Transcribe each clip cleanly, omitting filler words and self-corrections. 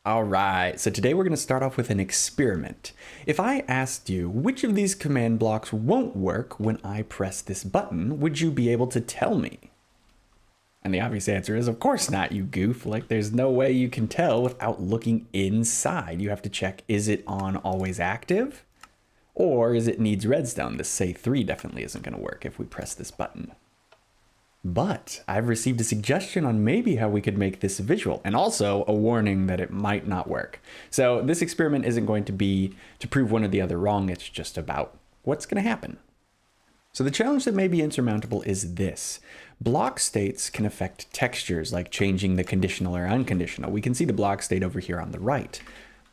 All right, so today we're going to start off with an experiment. If I asked you which of these command blocks won't work when I press this button, would you be able to tell me? And the obvious answer is, of course not, you goof. Like, there's no way you can tell without looking inside. You have to check, is it on always active? Or is it needs redstone? This say 3 definitely isn't going to work if we press this button. But I've received a suggestion on maybe how we could make this visual, and also a warning that it might not work. So this experiment isn't going to be to prove one or the other wrong, it's just about what's going to happen. So the challenge that may be insurmountable is this. Block states can affect textures, like changing the conditional or unconditional. We can see the block state over here on the right.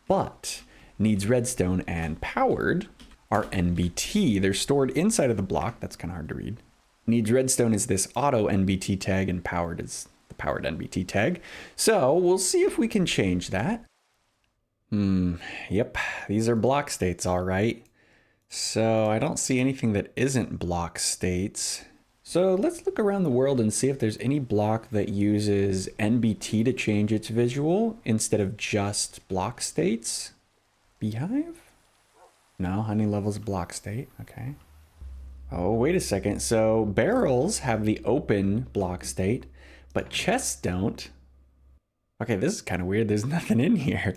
But needs redstone and powered are NBT. They're stored inside of the block. That's kind of hard to read. Needs redstone is this auto NBT tag, and powered is the powered NBT tag. So we'll see if we can change that. Yep, these are block states, all right. So I don't see anything that isn't block states. So let's look around the world and see if there's any block that uses NBT to change its visual instead of just block states. Beehive? No, honey level's block state, okay. Oh, wait a second. So barrels have the open block state, but chests don't. Okay, this is kind of weird. There's nothing in here.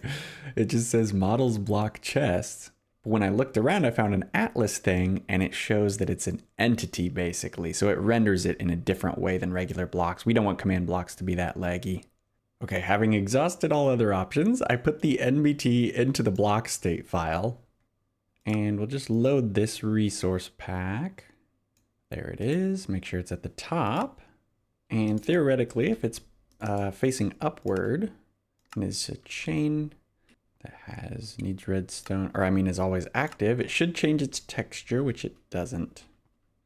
It just says models block chests. But when I looked around, I found an atlas thing, and it shows that it's an entity, basically. So it renders it in a different way than regular blocks. We don't want command blocks to be that laggy. Okay, having exhausted all other options, I put the NBT into the block state file. And we'll just load this resource pack. There it is. Make sure it's at the top. And theoretically, if it's facing upward and is a chain that needs redstone, or I mean is always active, it should change its texture, which it doesn't.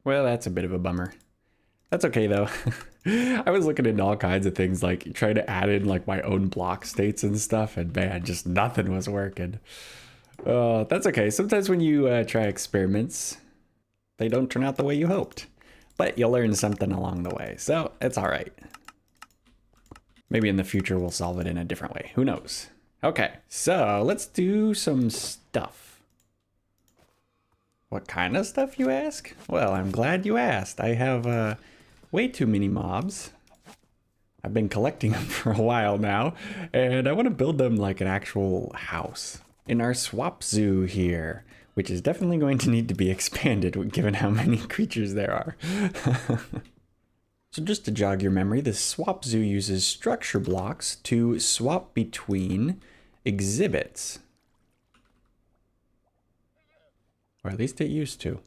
Well, that's a bit of a bummer. That's okay though. I was looking into all kinds of things, like trying to add in like my own block states and stuff, and man, just nothing was working. That's okay. Sometimes when you try experiments, they don't turn out the way you hoped. But you'll learn something along the way, so it's all right. Maybe in the future we'll solve it in a different way. Who knows? Okay, so let's do some stuff. What kind of stuff, you ask? Well, I'm glad you asked. I have way too many mobs. I've been collecting them for a while now, and I want to build them like an actual house in our swap zoo here, which is definitely going to need to be expanded given how many creatures there are. So just to jog your memory, the swap zoo uses structure blocks to swap between exhibits. Or at least it used to.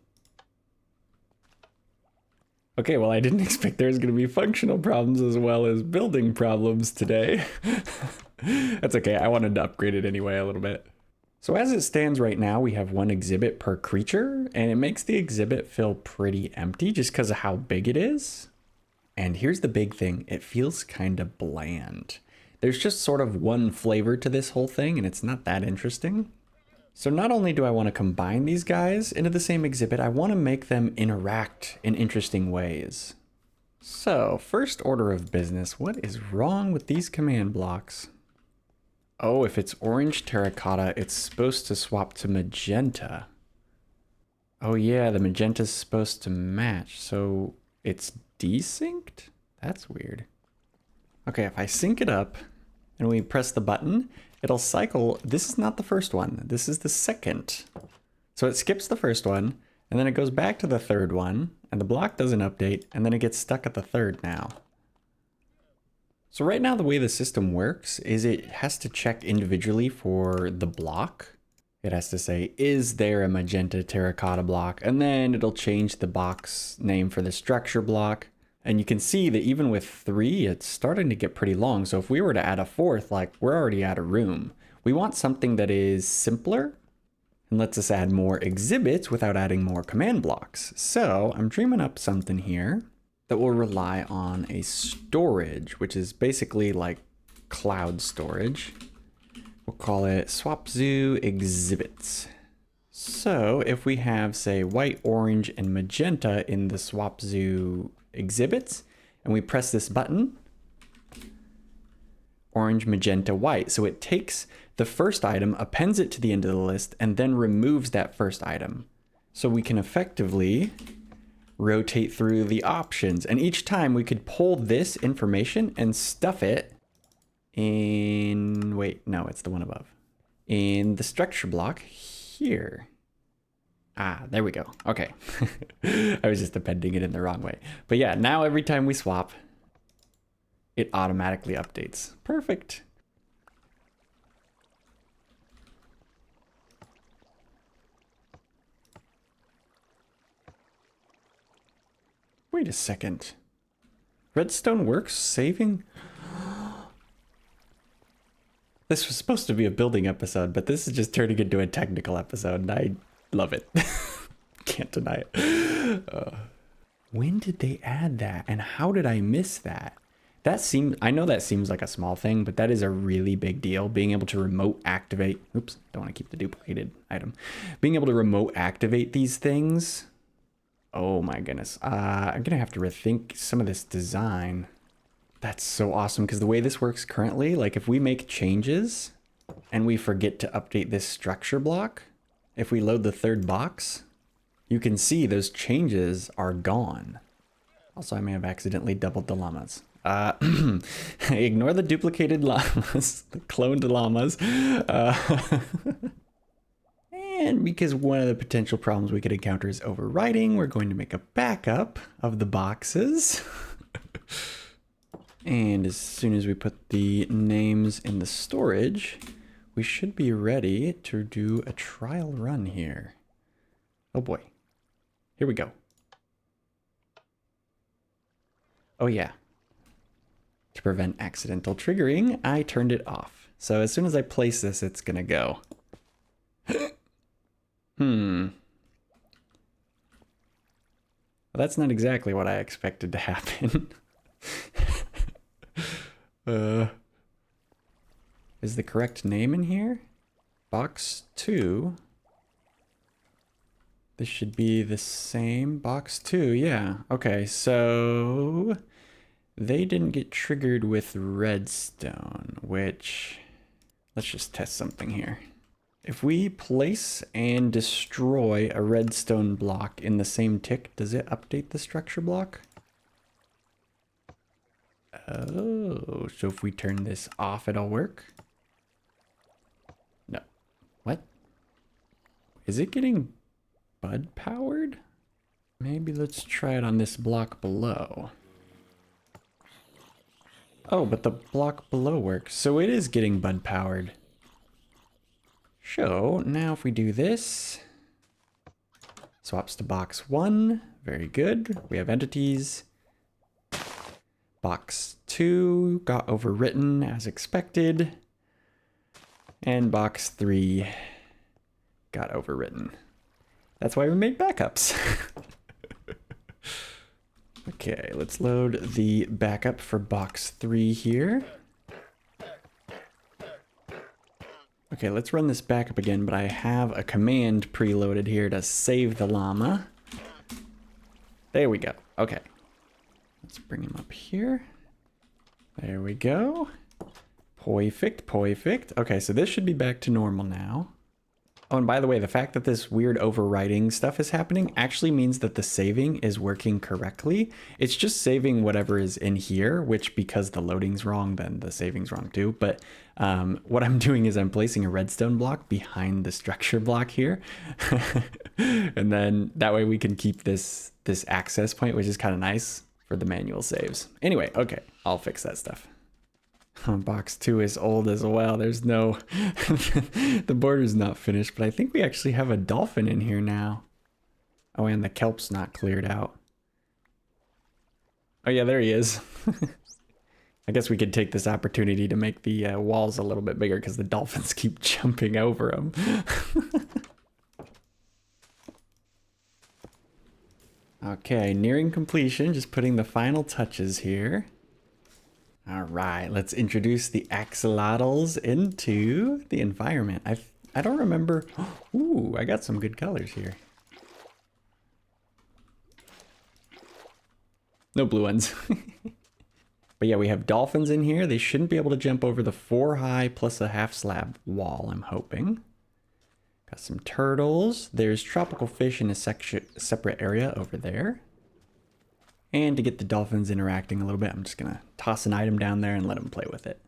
Okay, well, I didn't expect there was going to be functional problems as well as building problems today. That's okay, I wanted to upgrade it anyway a little bit. So as it stands right now, we have 1 exhibit per creature, and it makes the exhibit feel pretty empty just because of how big it is. And here's the big thing, it feels kind of bland. There's just sort of one flavor to this whole thing, and it's not that interesting. So not only do I want to combine these guys into the same exhibit, I want to make them interact in interesting ways. So first order of business, what is wrong with these command blocks? Oh, if it's orange terracotta, it's supposed to swap to magenta. Oh yeah, the magenta's supposed to match, so it's desynced? That's weird. Okay, if I sync it up and we press the button, it'll cycle. This is not the first one, this is the second. So it skips the first one, and then it goes back to the third one, and the block doesn't update, and then it gets stuck at the third now. So right now the way the system works is it has to check individually for the block. It has to say, is there a magenta terracotta block? And then it'll change the box name for the structure block. And you can see that even with 3, it's starting to get pretty long. So if we were to add a 4th, like we're already out of room. We want something that is simpler and lets us add more exhibits without adding more command blocks. So I'm dreaming up something here that will rely on a storage, which is basically like cloud storage. We'll call it swap zoo exhibits. So if we have, say, white, orange, and magenta in the swap zoo exhibits, and we press this button, orange, magenta, white. So it takes the first item, appends it to the end of the list, and then removes that first item. So we can effectively rotate through the options. And each time we could pull this information and stuff it in, wait, no, it's the one above. In the structure block here. Ah, there we go. Okay. I was just appending it in the wrong way. But yeah, now every time we swap, it automatically updates. Perfect. Wait a second. Redstone works saving? This was supposed to be a building episode, but this is just turning into a technical episode, and I love it. Can't deny it. When did they add that? And how did I miss that? I know that seems like a small thing, but that is a really big deal. Being able to remote activate, oops, don't want to keep the duplicated item. Being able to remote activate these things. Oh my goodness. I'm going to have to rethink some of this design. That's so awesome, because the way this works currently, like if we make changes and we forget to update this structure block, if we load the third box, you can see those changes are gone. Also, I may have accidentally doubled the llamas. Ignore the duplicated llamas, the cloned llamas. And because one of the potential problems we could encounter is overwriting, we're going to make a backup of the boxes. And as soon as we put the names in the storage, we should be ready to do a trial run here. Oh boy. Here we go. Oh yeah. To prevent accidental triggering, I turned it off. So as soon as I place this, it's gonna go. Well, that's not exactly what I expected to happen. Is the correct name in here? Box 2. This should be the same. Box 2, yeah. Okay, so they didn't get triggered with redstone, which... Let's just test something here. If we place and destroy a redstone block in the same tick, does it update the structure block? Oh, so if we turn this off, it'll work? No. What? Is it getting bud powered? Maybe let's try it on this block below. Oh, but the block below works. So it is getting bud powered. So now if we do this, swaps to box 1. Very good. We have entities. Box 2 got overwritten as expected. And box 3 got overwritten. That's why we made backups. Okay, let's load the backup for box 3 here. Okay, let's run this backup again, but I have a command preloaded here to save the llama. There we go. Okay. Let's bring him up here. There we go. Perfect, perfect. Okay, so this should be back to normal now. Oh, and by the way, the fact that this weird overwriting stuff is happening actually means that the saving is working correctly. It's just saving whatever is in here, which because the loading's wrong, then the saving's wrong too. But what I'm doing is I'm placing a redstone block behind the structure block here. And then that way we can keep this access point, which is kind of nice for the manual saves. Anyway, okay, I'll fix that stuff. Box 2 is old as well. There's no... the border's not finished, but I think we actually have a dolphin in here now. Oh, and the kelp's not cleared out. Oh yeah, there he is. I guess we could take this opportunity to make the walls a little bit bigger because the dolphins keep jumping over them. Okay, nearing completion. Just putting the final touches here. All right, let's introduce the axolotls into the environment. I don't remember. Ooh, I got some good colors here. No blue ones. But But yeah, we have dolphins in here. They shouldn't be able to jump over the 4 high plus a half slab wall, I'm hoping. Got some turtles. There's tropical fish in a separate area over there. And to get the dolphins interacting a little bit, I'm just gonna toss an item down there and let them play with it.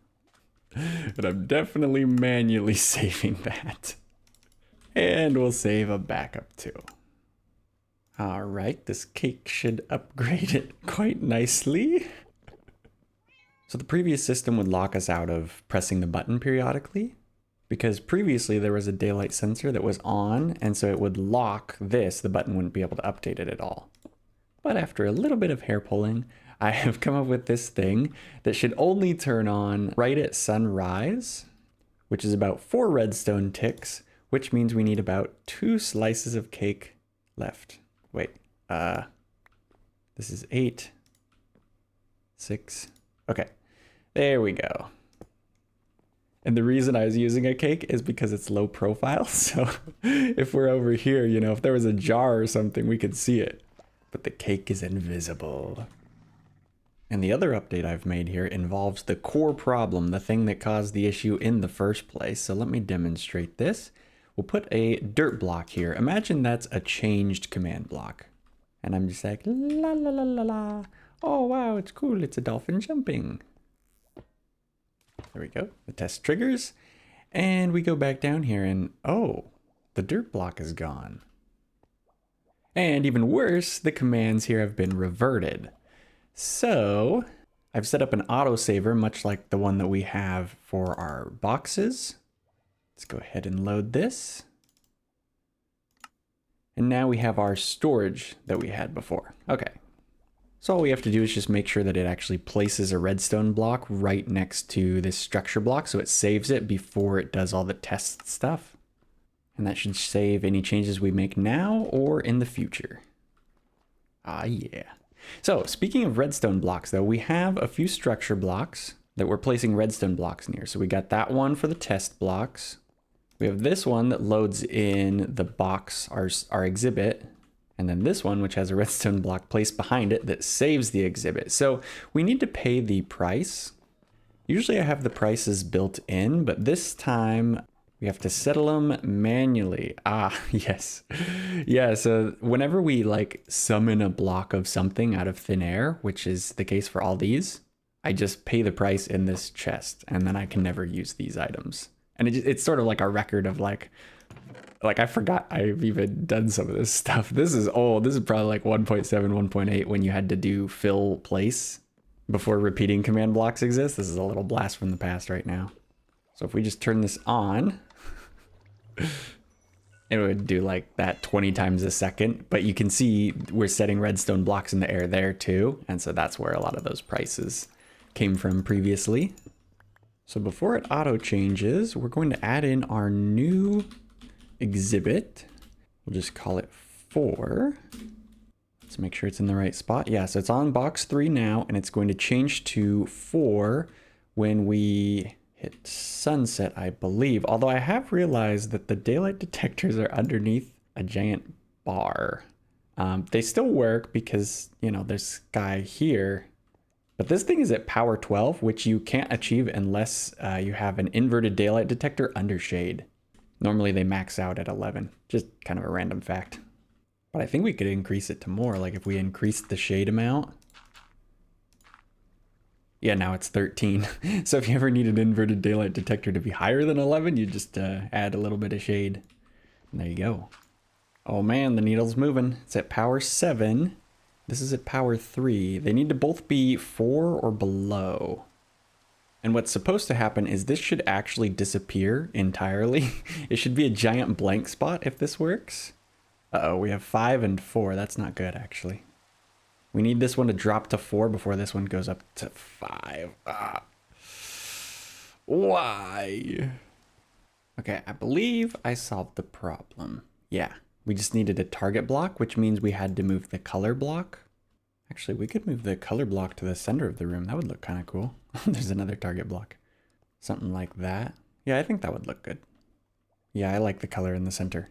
But I'm definitely manually saving that. And we'll save a backup too. All right, this cake should upgrade it quite nicely. So the previous system would lock us out of pressing the button periodically, because previously there was a daylight sensor that was on, and so it would lock this. The button wouldn't be able to update it at all. But after a little bit of hair pulling, I have come up with this thing that should only turn on right at sunrise, which is about 4 redstone ticks, which means we need about 2 slices of cake left. Wait, this is 8, 6, okay, there we go. And the reason I was using a cake is because it's low profile, so if we're over here, you know, if there was a jar or something, we could see it. But the cake is invisible. And the other update I've made here involves the core problem, the thing that caused the issue in the first place. So let me demonstrate this. We'll put a dirt block here. Imagine that's a changed command block. And I'm just like, la la la la la. Oh wow, it's cool, it's a dolphin jumping. There we go, the test triggers. And we go back down here and, oh, the dirt block is gone. And even worse, the commands here have been reverted. So I've set up an autosaver, much like the one that we have for our boxes. Let's go ahead and load this. And now we have our storage that we had before. Okay. So all we have to do is just make sure that it actually places a redstone block right next to this structure block, so it saves it before it does all the test stuff. And that should save any changes we make now or in the future. Ah, yeah. So speaking of redstone blocks though, we have a few structure blocks that we're placing redstone blocks near. So we got that one for the test blocks. We have this one that loads in the box, our exhibit. And then this one, which has a redstone block placed behind it that saves the exhibit. So we need to pay the price. Usually I have the prices built in, but this time we have to settle them manually. Ah, yes. Yeah, so whenever we like summon a block of something out of thin air, which is the case for all these, I just pay the price in this chest and then I can never use these items. And it's sort of like a record of like I forgot I've even done some of this stuff. This is old. This is probably like 1.7, 1.8 when you had to do fill place before repeating command blocks exist. This is a little blast from the past right now. So if we just turn this on, it would do like that 20 times a second, but you can see we're setting redstone blocks in the air there too. And so that's where a lot of those prices came from previously. So before it auto changes, we're going to add in our new exhibit. We'll just call it 4. Let's make sure it's in the right spot. Yeah, so it's on box 3 now, and it's going to change to 4 when we hit sunset, I believe. Although I have realized that the daylight detectors are underneath a giant bar. They still work because, you know, there's sky here. But this thing is at power 12, which you can't achieve unless you have an inverted daylight detector under shade. Normally they max out at 11. Just kind of a random fact. But I think we could increase it to more. Like if we increased the shade amount. Yeah, now it's 13. So if you ever need an inverted daylight detector to be higher than 11, you just add a little bit of shade. And there you go. Oh man, the needle's moving. It's at power 7. This is at power 3. They need to both be 4 or below. And what's supposed to happen is this should actually disappear entirely. It should be a giant blank spot if this works. Uh-oh, we have 5 and 4. That's not good, actually. We need this one to drop to 4 before this one goes up to 5. Ah. Why? Okay, I believe I solved the problem. Yeah, we just needed a target block, which means we had to move the color block. Actually, we could move the color block to the center of the room. That would look kind of cool. There's another target block. Something like that. Yeah, I think that would look good. Yeah, I like the color in the center.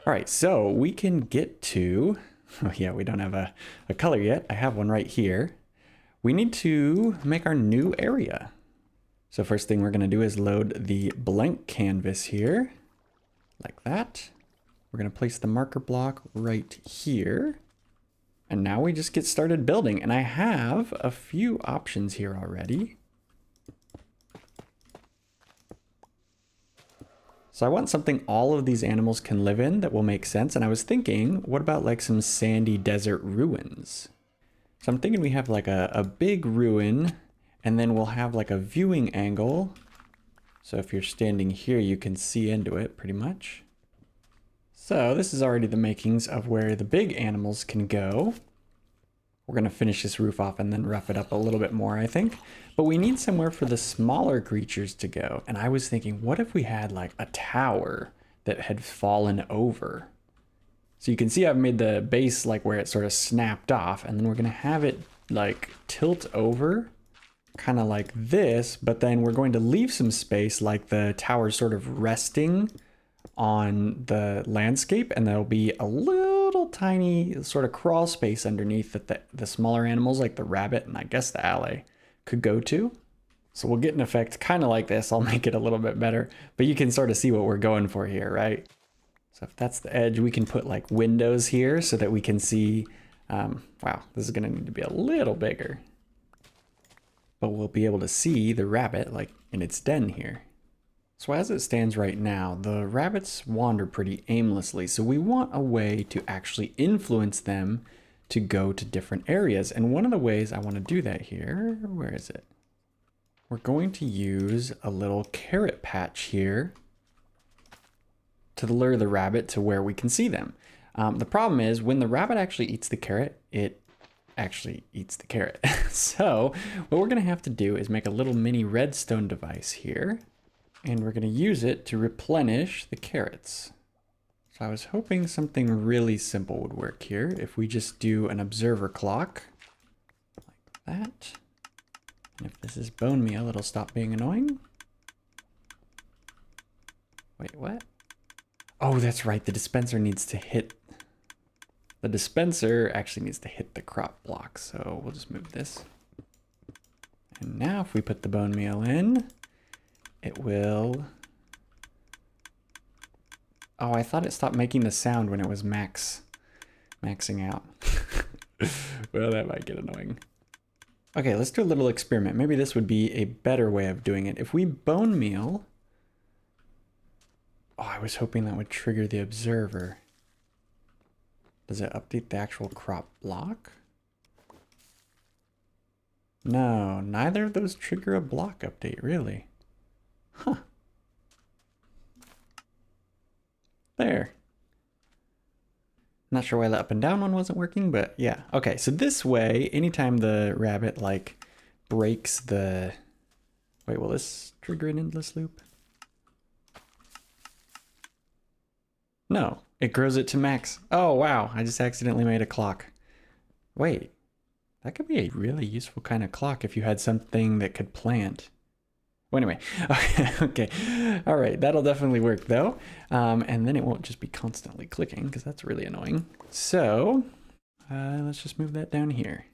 All right, so we can get to... Oh yeah, we don't have a color yet. I have one right here. we need to make our new area. So first thing we're going to do is load the blank canvas here, like that. We're going to place the marker block right here. And now we just get started building. And I have a few options here already. So I want something all of these animals can live in that will make sense. And I was thinking, what about like some sandy desert ruins? So I'm thinking we have like a big ruin, and then we'll have like a viewing angle. So if you're standing here, you can see into it pretty much. So this is already the makings of where the big animals can go. We're going to finish this roof off and then rough it up a little bit more, I think. But we need somewhere for the smaller creatures to go. And I was thinking, what if we had like a tower that had fallen over? So you can see I've made the base like where it sort of snapped off, and then we're going to have it like tilt over kind of like this, but then we're going to leave some space like the tower sort of resting on the landscape, and there'll be a little tiny sort of crawl space underneath that the smaller animals like the rabbit and I guess the allay could go to. So we'll get an effect kind of like this. I'll make it a little bit better, but you can sort of see what we're going for here, right? So if that's the edge, we can put like windows here so that we can see, wow, this is gonna need to be a little bigger, but we'll be able to see the rabbit like in its den here. So as it stands right now, the rabbits wander pretty aimlessly, so we want a way to actually influence them to go to different areas. And one of the ways I want to do that here, where is it? We're going to use a little carrot patch here to lure the rabbit to where we can see them. The problem is when the rabbit actually eats the carrot, it actually eats the carrot. So what we're going to have to do is make a little mini redstone device here. And we're going to use it to replenish the carrots. So I was hoping something really simple would work here. If we just do an observer clock like that. And if this is bone meal, it'll stop being annoying. Wait, what? Oh, that's right. The dispenser needs to hit. The dispenser actually needs to hit the crop block. So we'll just move this. And now if we put the bone meal in, it will. Oh, I thought it stopped making the sound when it was maxing out. Well, that might get annoying. Okay, let's do a little experiment. Maybe this would be a better way of doing it. If we bone meal. Oh, I was hoping that would trigger the observer. Does it update the actual crop block? No, neither of those trigger a block update, really. Huh. There. Not sure why the up and down one wasn't working, but yeah. Okay, so this way, anytime the rabbit like breaks the... Wait, will this trigger an endless loop? No, it grows it to max. Oh, wow, I just accidentally made a clock. Wait, that could be a really useful kind of clock if you had something that could plant. Well, anyway, okay. All right, that'll definitely work though. And then it won't just be constantly clicking because that's really annoying. So let's just move that down here.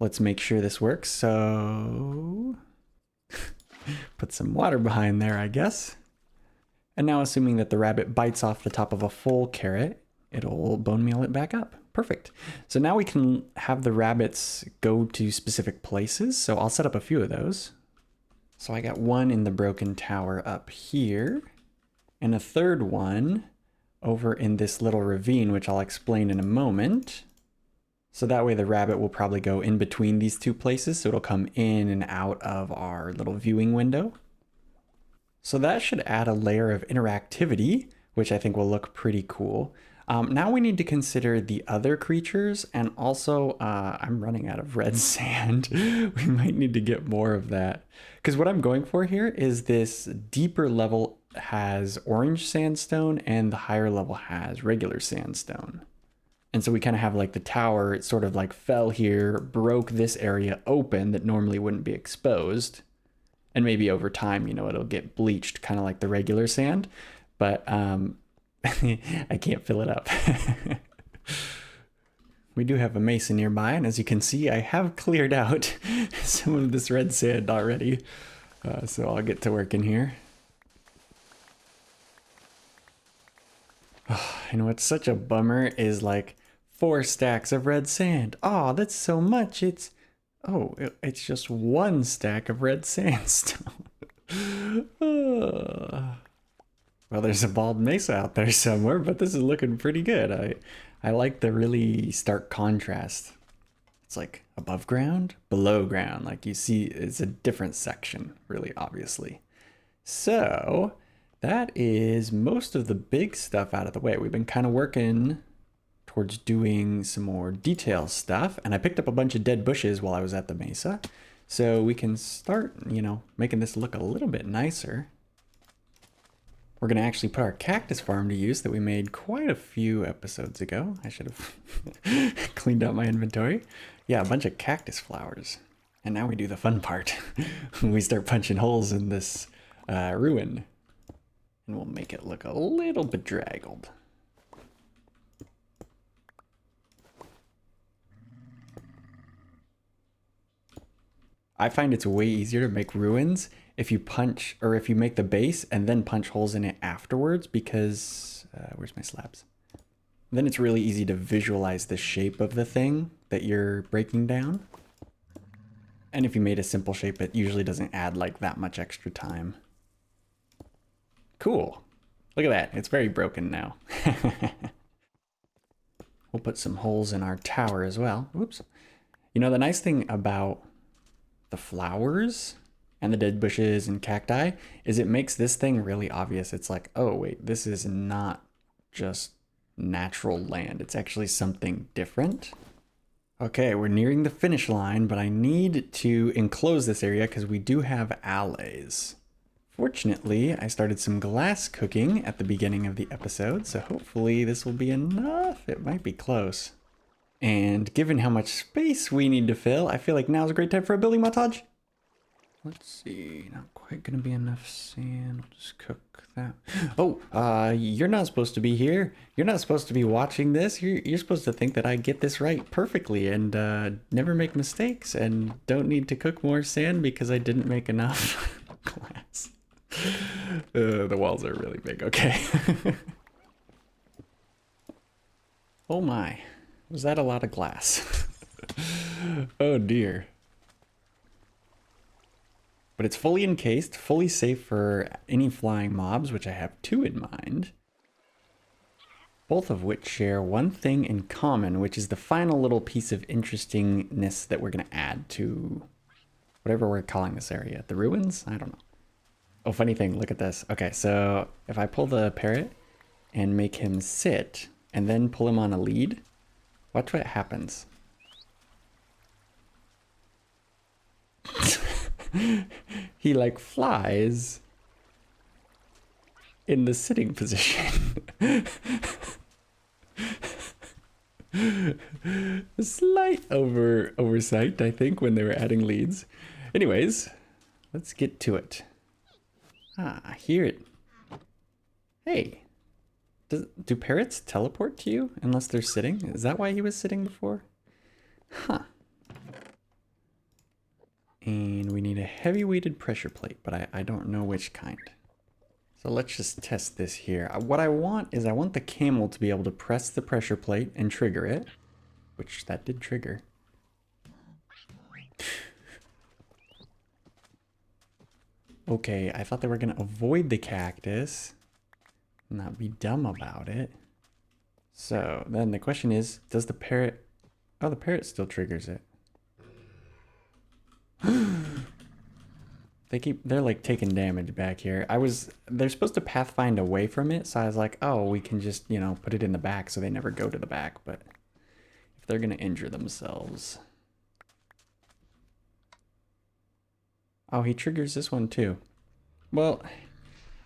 Let's make sure this works. So put some water behind there, I guess. And now assuming that the rabbit bites off the top of a full carrot, it'll bone meal it back up. Perfect. So now we can have the rabbits go to specific places. So I'll set up a few of those. So I got one in the broken tower up here and a third one over in this little ravine, which I'll explain in a moment. So that way the rabbit will probably go in between these two places. So it'll come in and out of our little viewing window. So that should add a layer of interactivity, which I think will look pretty cool. Now we need to consider the other creatures, and also I'm running out of red sand. We might need to get more of that. Because what I'm going for here is this deeper level has orange sandstone and the higher level has regular sandstone. And so we kind of have like the tower, it sort of like fell here, broke this area open that normally wouldn't be exposed. And maybe over time, you know, it'll get bleached kind of like the regular sand. But I can't fill it up. we do have a mesa nearby, and as you can see, I have cleared out some of this red sand already. So I'll get to work in here. And what's such a bummer is like 4 stacks of red sand. Oh, that's so much. It's just 1 stack of red sandstone. Well, there's a bald mesa out there somewhere, but this is looking pretty good. I like the really stark contrast. It's like above ground, below ground. Like you see, it's a different section, really obviously. So that is most of the big stuff out of the way. We've been kind of working towards doing some more detail stuff, and I picked up a bunch of dead bushes while I was at the mesa. So we can start, you know, making this look a little bit nicer. We're going to actually put our cactus farm to use that we made quite a few episodes ago. I should have cleaned out my inventory. Yeah, a bunch of cactus flowers. And now we do the fun part. We start punching holes in this ruin. And we'll make it look a little bedraggled. I find it's way easier to make ruins if you punch, or if you make the base and then punch holes in it afterwards, because, where's my slabs? Then it's really easy to visualize the shape of the thing that you're breaking down. And if you made a simple shape, it usually doesn't add like that much extra time. Cool. Look at that. It's very broken now. We'll put some holes in our tower as well. Oops. You know, the nice thing about the flowers and the dead bushes and cacti is it makes this thing really obvious. It's like, oh wait, this is not just natural land. It's actually something different. Okay, we're nearing the finish line, but I need to enclose this area because we do have allays. Fortunately, I started some glass cooking at the beginning of the episode, so hopefully this will be enough. It might be close. And given how much space we need to fill, I feel like now's a great time for a building montage. Let's see, not quite gonna be enough sand. We'll just cook that. Oh, you're not supposed to be here. You're not supposed to be watching this. You're supposed to think that I get this right perfectly and never make mistakes and don't need to cook more sand because I didn't make enough glass. The walls are really big, okay. Oh my. Was that a lot of glass? Oh dear. But it's fully encased, fully safe for any flying mobs, which I have 2 in mind. Both of which share one thing in common, which is the final little piece of interestingness that we're going to add to whatever we're calling this area. The ruins? I don't know. Oh, funny thing, look at this. Okay, so if I pull the parrot and make him sit and then pull him on a lead, watch what happens. He like flies in the sitting position. A slight oversight, I think, when they were adding leads. Anyways, let's get to it. I hear it. Hey, do parrots teleport to you unless they're sitting? Is that why he was sitting before? Huh. And we need a heavy weighted pressure plate, but I don't know which kind. So let's just test this here. What I want is I want the camel to be able to press the pressure plate and trigger it, which that did trigger. Okay, I thought they were gonna avoid the cactus, not be dumb about it. So then the question is, does the parrot, oh, the parrot still triggers it. They're like taking damage back here. They're supposed to pathfind away from it, so I was like, oh, we can just, you know, put it in the back so they never go to the back, but if they're gonna injure themselves. Oh, he triggers this one too. Well,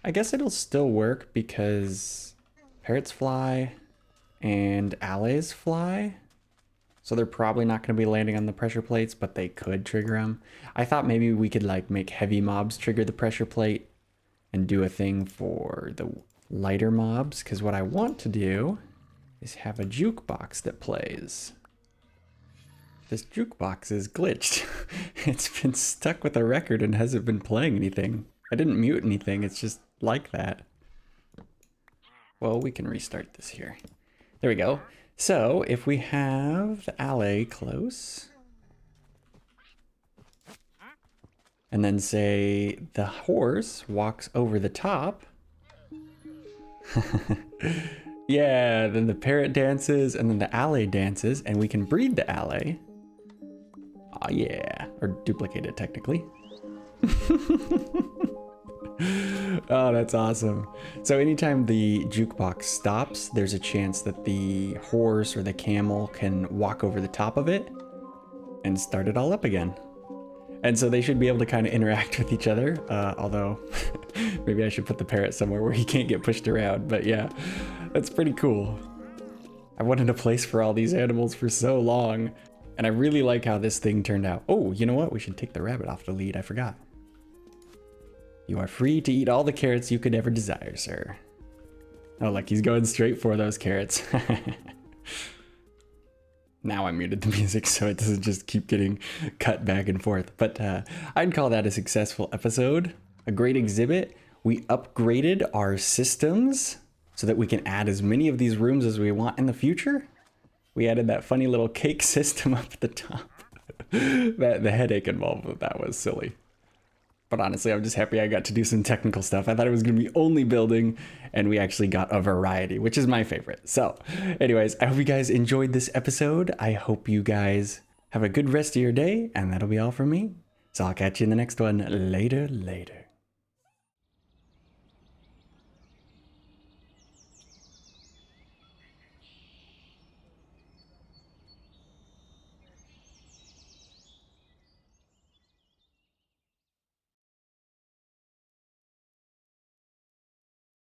I guess it'll still work because parrots fly and allays fly. So they're probably not going to be landing on the pressure plates, but they could trigger them. I thought maybe we could like make heavy mobs trigger the pressure plate and do a thing for the lighter mobs. Because what I want to do is have a jukebox that plays. This jukebox is glitched. It's been stuck with a record and hasn't been playing anything. I didn't mute anything, it's just like that. Well, we can restart this here. There we go. So, if we have the alley close, and then say the horse walks over the top, yeah, then the parrot dances, and then the alley dances, and we can breed the alley. Oh yeah, or duplicate it technically. Oh, that's awesome. So anytime the jukebox stops, there's a chance that the horse or the camel can walk over the top of it and start it all up again. And so they should be able to kind of interact with each other, although maybe I should put the parrot somewhere where he can't get pushed around. But yeah, that's pretty cool. I wanted a place for all these animals for so long, and I really like how this thing turned out. Oh, you know what? We should take the rabbit off the lead. I forgot. You are free to eat all the carrots you could ever desire, sir. Oh, look, he's going straight for those carrots. Now I muted the music so it doesn't just keep getting cut back and forth. But I'd call that a successful episode, a great exhibit. We upgraded our systems so that we can add as many of these rooms as we want in the future. We added that funny little cake system up at the top. The headache involved with that was silly. But honestly, I'm just happy I got to do some technical stuff. I thought it was going to be only building, and we actually got a variety, which is my favorite. So anyways, I hope you guys enjoyed this episode. I hope you guys have a good rest of your day, and that'll be all from me. So I'll catch you in the next one. Later.